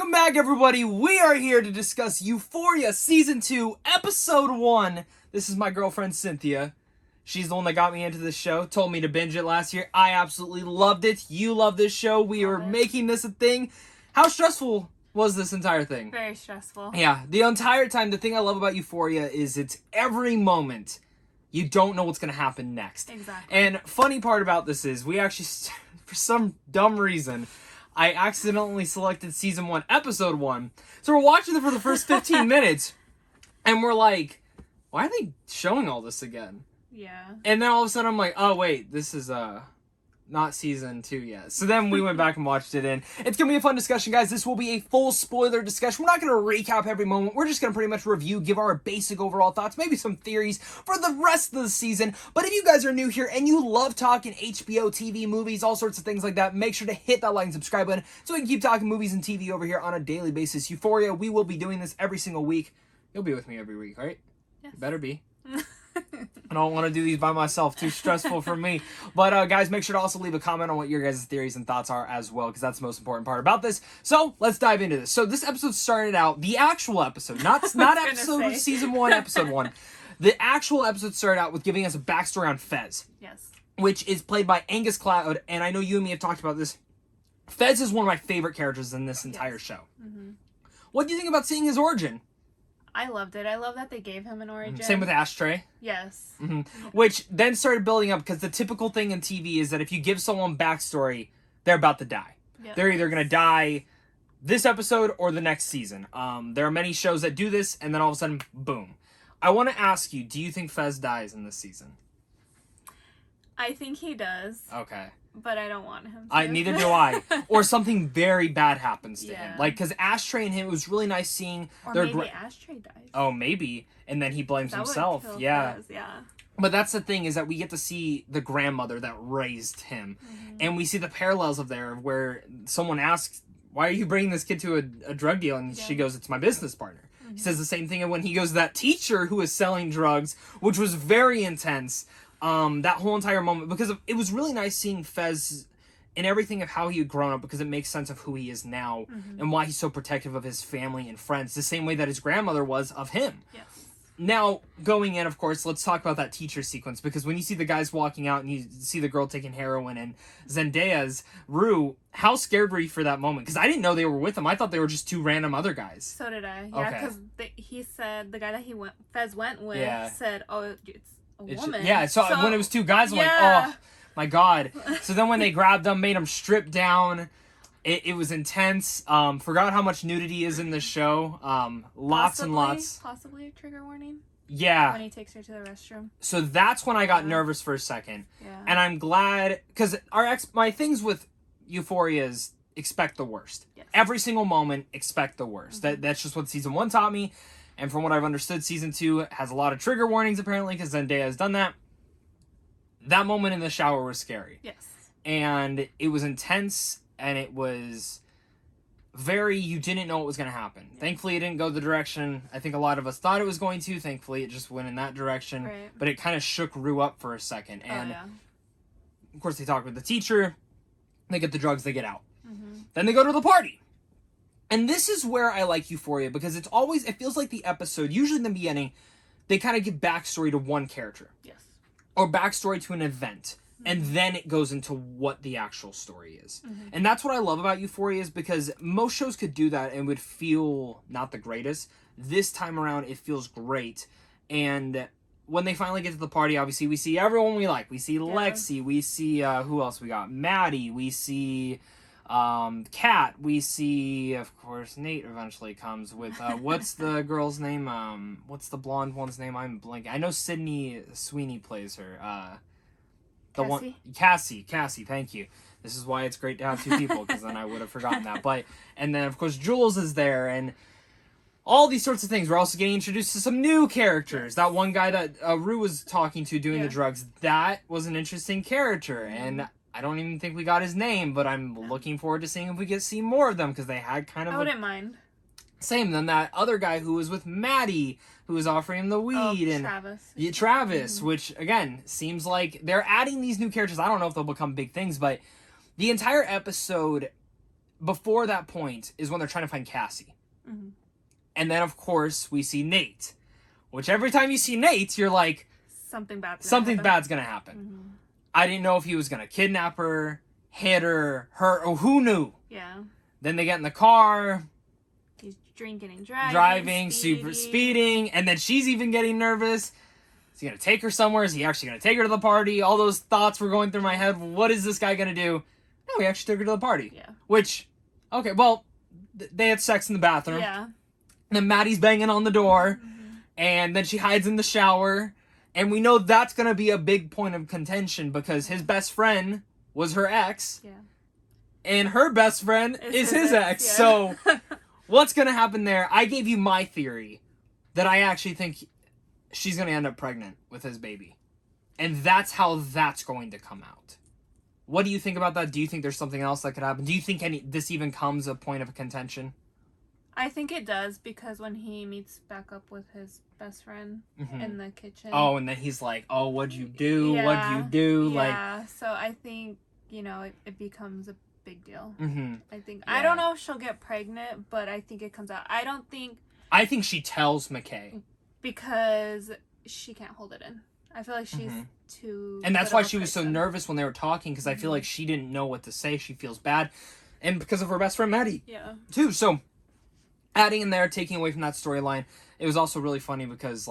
Welcome back, everybody. We are here to discuss Euphoria Season 2, Episode 1. This is my girlfriend, Cynthia. She's the one that got me into this show, told me to binge it last year. I absolutely loved it. You love this show. We are making this a thing. How stressful was this entire thing? Very stressful. Yeah, the entire time, the thing I love about Euphoria is it's every moment you don't know what's going to happen next. Exactly. And funny part about this is we actually, for some dumb reason, I accidentally selected Season 1, Episode 1. So we're watching it for the first 15 minutes, and we're like, why are they showing all this again? Yeah. And then all of a sudden I'm like, oh wait, this is not Season 2 yet. So then we went back and watched it, and it's going to be a fun discussion, guys. This will be a full spoiler discussion. We're not going to recap every moment. We're just going to pretty much review, give our basic overall thoughts, maybe some theories for the rest of the season. But if you guys are new here and you love talking HBO, TV, movies, all sorts of things like that, make sure to hit that like and subscribe button so we can keep talking movies and TV over here on a daily basis. Euphoria, we will be doing this every single week. You'll be with me every week, right? Yes. You better be. I don't want to do these by myself. Too stressful for me. But guys, make sure to also leave a comment on what your guys' theories and thoughts are as well, because that's the most important part about this. So let's dive into this. So this episode started out, the actual episode, not episode of Season 1, Episode 1. The actual episode started out with giving us a backstory on Fez. Yes. Which is played by Angus Cloud, and I know you and me have talked about this. Fez is one of my favorite characters in this entire show. Mm-hmm. What do you think about seeing his origin? I loved it. I love that they gave him an origin. Same with Ashtray. Yes. Mm-hmm. Which then started building up, because the typical thing in TV is that if you give someone backstory, they're about to die. Yep. They're either going to die this episode or the next season. There are many shows that do this, and then all of a sudden, boom. I want to ask you, do you think Fez dies in this season? I think he does. Okay. But I don't want him to. Neither do I. Or something very bad happens to him. Yeah. Like, because Ashtray and him, it was really nice seeing... Or maybe Ashtray dies. Oh, maybe. And then he blames himself. Yeah. Fez, yeah. But that's the thing, is that we get to see the grandmother that raised him. Mm-hmm. And we see the parallels of there, where someone asks, why are you bringing this kid to a drug deal? And she goes, it's my business partner. Mm-hmm. He says the same thing when he goes to that teacher who is selling drugs, which was very intense. That whole entire moment, because it was really nice seeing Fez and everything of how he had grown up, because it makes sense of who he is now and why he's so protective of his family and friends, the same way that his grandmother was of him. Yes. Now, going in, of course, let's talk about that teacher sequence, because when you see the guys walking out and you see the girl taking heroin and Zendaya's Rue, how scared were you for that moment? Because I didn't know they were with him. I thought they were just two random other guys. So did I. Yeah, because he said, the guy that Fez went with said, oh, it's a woman. So when it was two guys, I'm like, oh, my God. So then when they grabbed them, made them strip down, it was intense. Forgot how much nudity is in this show. Lots and lots. Possibly a trigger warning. Yeah. When he takes her to the restroom. So that's when I got nervous for a second. Yeah. And I'm glad, because my things with Euphoria is expect the worst. Yes. Every single moment, expect the worst. Mm-hmm. That's just what Season 1 taught me. And from what I've understood, Season 2 has a lot of trigger warnings, apparently, because Zendaya has done that. That moment in the shower was scary. Yes. And it was intense, and it was you didn't know what was going to happen. Yeah. Thankfully, it didn't go the direction I think a lot of us thought it was going to. Thankfully, it just went in that direction. Right. But it kind of shook Rue up for a second. And, of course, they talk with the teacher. They get the drugs, they get out. Mm-hmm. Then they go to the party. And this is where I like Euphoria, because it feels like the episode, usually in the beginning, they kind of give backstory to one character. Yes. Or backstory to an event. Mm-hmm. And then it goes into what the actual story is. Mm-hmm. And that's what I love about Euphoria, is because most shows could do that and would feel not the greatest. This time around, it feels great. And when they finally get to the party, obviously, we see everyone we like. We see Lexi. We see, who else we got? Maddie. We see... Kat, we see, of course, Nate eventually comes with, what's the girl's name? What's the blonde one's name? I'm blanking. I know Sydney Sweeney plays her. Cassie, thank you. This is why it's great to have two people, because then I would have forgotten that. And then, of course, Jules is there, and all these sorts of things. We're also getting introduced to some new characters. That one guy that Rue was talking to doing the drugs, that was an interesting character, and I don't even think we got his name, but I'm looking forward to seeing if we get to see more of them, because they had kind of... I wouldn't mind. Same, then that other guy who was with Maddie, who was offering him the weed. And Travis. Yeah, Travis, which, again, seems like they're adding these new characters. I don't know if they'll become big things, but the entire episode, before that point is when they're trying to find Cassie. Mm-hmm. And then, of course, we see Nate. Which every time you see Nate, you're like... Something bad's gonna happen. Mm-hmm. I didn't know if he was gonna kidnap her, hit her, hurt, or who knew? Yeah. Then they get in the car. He's drinking and driving. Super speeding. And then she's even getting nervous. Is he going to take her somewhere? Is he actually going to take her to the party? All those thoughts were going through my head. What is this guy going to do? No, he actually took her to the party. Yeah. Which, okay, well, they had sex in the bathroom. Yeah. And then Maddie's banging on the door. Mm-hmm. And then she hides in the shower. And we know that's going to be a big point of contention because his best friend was her ex. Yeah. And her best friend is his ex. Yeah. So, what's going to happen there? I gave you my theory that I actually think she's going to end up pregnant with his baby. And that's how that's going to come out. What do you think about that? Do you think there's something else that could happen? Do you think this even comes a point of contention? I think it does because when he meets back up with his best friend in the kitchen. Oh, and then he's like, oh, what'd you do? Yeah. What'd you do? Yeah, so I think, it becomes a big deal. Mm-hmm. I think I don't know if she'll get pregnant, but I think it comes out. I think she tells McKay because she can't hold it in. I feel like she's too. And that's why she was so nervous when they were talking because I feel like she didn't know what to say. She feels bad, and because of her best friend Maddie. Yeah. Too. So, adding in there, taking away from that storyline, it was also really funny because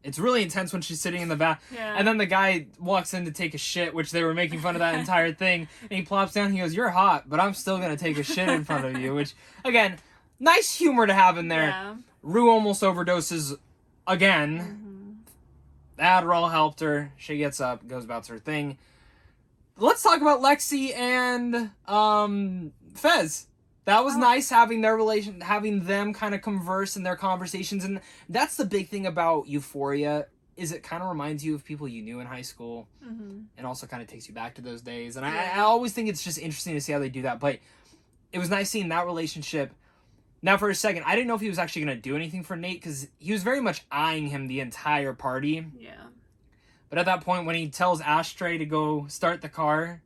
it's really intense when she's sitting in the bath. Yeah. And then the guy walks in to take a shit, which they were making fun of that entire thing. And he plops down. He goes, "You're hot, but I'm still going to take a shit in front of you." Which, again, nice humor to have in there. Yeah. Rue almost overdoses again. Adderall helped her. She gets up, goes about her thing. Let's talk about Lexi and Fez. That was nice having having them kind of converse in their conversations. And that's the big thing about Euphoria, is it kind of reminds you of people you knew in high school. Mm-hmm. And also kind of takes you back to those days. And I always think it's just interesting to see how they do that. But it was nice seeing that relationship. Now, for a second, I didn't know if he was actually going to do anything for Nate, because he was very much eyeing him the entire party. Yeah. But at that point, when he tells Ashtray to go start the car,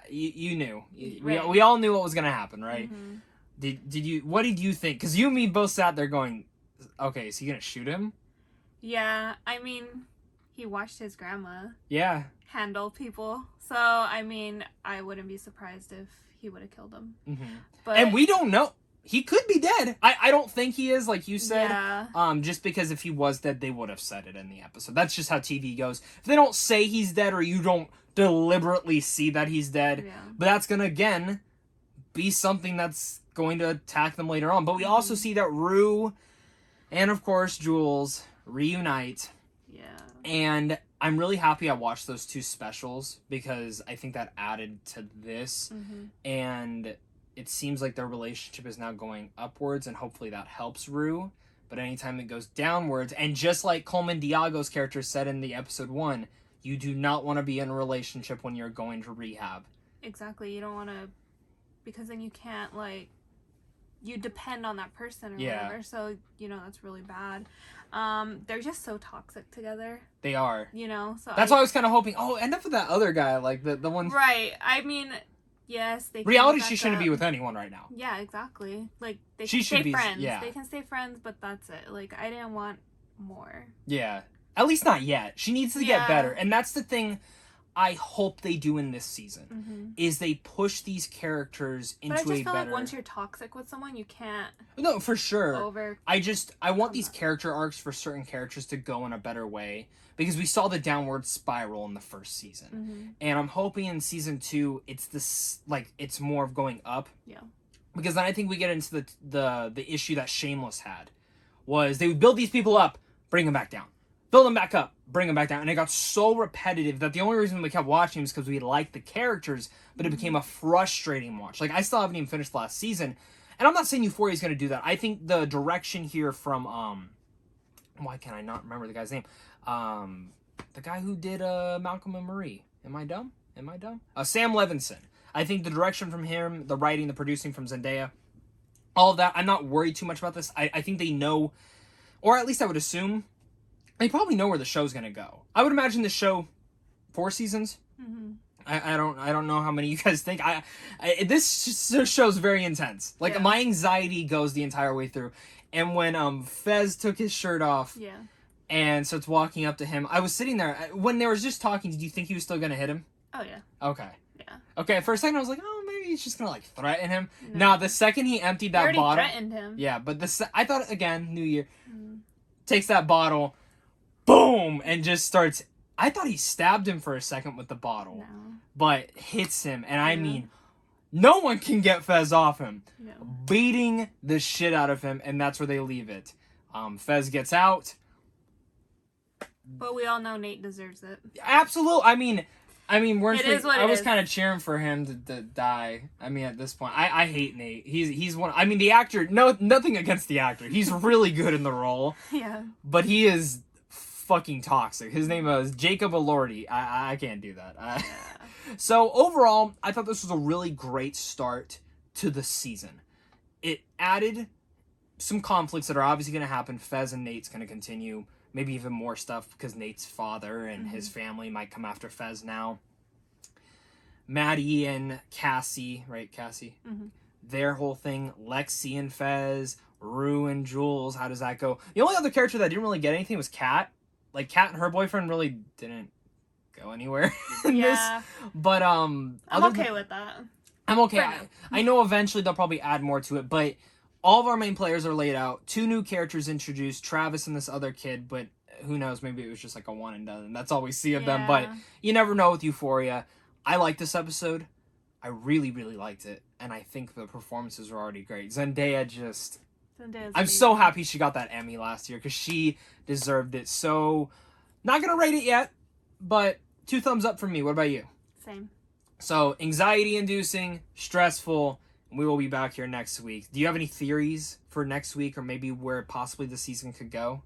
you knew. Right. We all knew what was going to happen, right? Mm-hmm. What did you think? Because you and me both sat there going, okay, is he going to shoot him? Yeah, I mean, he watched his grandma handle people. So, I mean, I wouldn't be surprised if he would have killed him. Mm-hmm. And we don't know. He could be dead. I don't think he is, like you said. Yeah. Just because if he was dead, they would have said it in the episode. That's just how TV goes. If they don't say he's dead, or you don't deliberately see that he's dead, but that's going to, again, be something that's going to attack them later on. But we also see that Rue and, of course, Jules reunite. Yeah. And I'm really happy I watched those two specials, because I think that added to this. Mm-hmm. And it seems like their relationship is now going upwards, and hopefully that helps Rue. But anytime it goes downwards, and just like Coleman Diago's character said in the episode 1, you do not want to be in a relationship when you're going to rehab. Exactly. You don't want to, because then you can't, you depend on that person or whatever. So, that's really bad. They're just so toxic together. They are. So that's why I was kind of hoping, end up with that other guy, the one. Right. I mean, yes, they. Reality, she shouldn't be with anyone right now. Yeah, exactly. They can stay friends. Yeah. They can stay friends, but that's it. I didn't want more. Yeah. At least not yet. She needs to get better. And that's the thing I hope they do in this season, is they push these characters into a better... But I just feel like once you're toxic with someone, you can't... No, for sure. I want these character arcs for certain characters to go in a better way, because we saw the downward spiral in the first season. Mm-hmm. And I'm hoping in season 2, it's this, it's more of going up. Yeah. Because then I think we get into the issue that Shameless had, was they would build these people up, bring them back down. Build them back up, bring them back down. And it got so repetitive that the only reason we kept watching was because we liked the characters, but it became a frustrating watch. I still haven't even finished last season. And I'm not saying Euphoria is going to do that. I think the direction here from, why can I not remember the guy's name? The guy who did Malcolm and Marie. Am I dumb? Sam Levinson. I think the direction from him, the writing, the producing from Zendaya, all of that, I'm not worried too much about this. I think they know, or at least I would assume, they probably know where the show's going to go. I would imagine the show, 4 seasons, I don't know how many you guys think. This show's very intense. Like, my anxiety goes the entire way through. And when Fez took his shirt off and starts walking up to him, I was sitting there. When they were just talking, did you think he was still going to hit him? Oh, yeah. Okay. Yeah. Okay, for a second I was like, oh, maybe he's just going to, like, threaten him. No, the second he emptied that bottle... He threatened him. Yeah, but I thought, again, New Year, takes that bottle, boom, and just starts... I thought he stabbed him for a second with the bottle. No. But hits him, and I mean, no one can get Fez off him. No. Beating the shit out of him, and that's where they leave it. Fez gets out. But we all know Nate deserves it. Absolutely. I mean, I was kind of cheering for him to die. I mean, at this point, I hate Nate. He's one. I mean, the actor. No, nothing against the actor. He's really good in the role. Yeah. But he is fucking toxic. His name is Jacob Elordi. I can't do that. So overall, I thought this was a really great start to the season. It added some conflicts that are obviously going to happen. Fez and Nate's going to continue. Maybe even more stuff because Nate's father and his family might come after Fez now. Maddie and Cassie, right? Cassie? Mm-hmm. Their whole thing. Lexi and Fez. Rue and Jules. How does that go? The only other character that didn't really get anything was Kat. Like, Kat and her boyfriend really didn't go anywhere in this. But, I'm okay with that. I'm okay. I know eventually they'll probably add more to it, but all of our main players are laid out. 2 new characters introduced, Travis and this other kid, but who knows, maybe it was just like a one and done. That's all we see of them, but you never know with Euphoria. I like this episode. I really, really liked it, and I think the performances are already great. Zendaya's I'm so happy she got that Emmy last year, because she deserved it. So, not going to rate it yet, but 2 thumbs up from me. What about you? Same. So, anxiety-inducing, stressful, and we will be back here next week. Do you have any theories for next week, or maybe where possibly the season could go?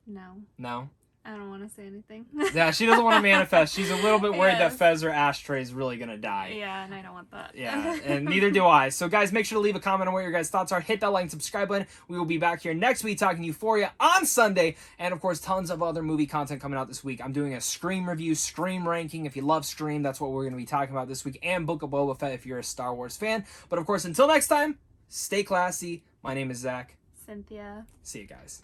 No. No? I don't want to say anything. Yeah, she doesn't want to manifest. She's a little bit worried that Fez or Ashtray is really going to die. Yeah, and I don't want that. Yeah, and neither do I. So, guys, make sure to leave a comment on what your guys' thoughts are. Hit that like and subscribe button. We will be back here next week talking Euphoria on Sunday. And, of course, tons of other movie content coming out this week. I'm doing a Scream review, Scream ranking. If you love Scream, that's what we're going to be talking about this week. And Book of Boba Fett if you're a Star Wars fan. But, of course, until next time, stay classy. My name is Zach. Cynthia. See you guys.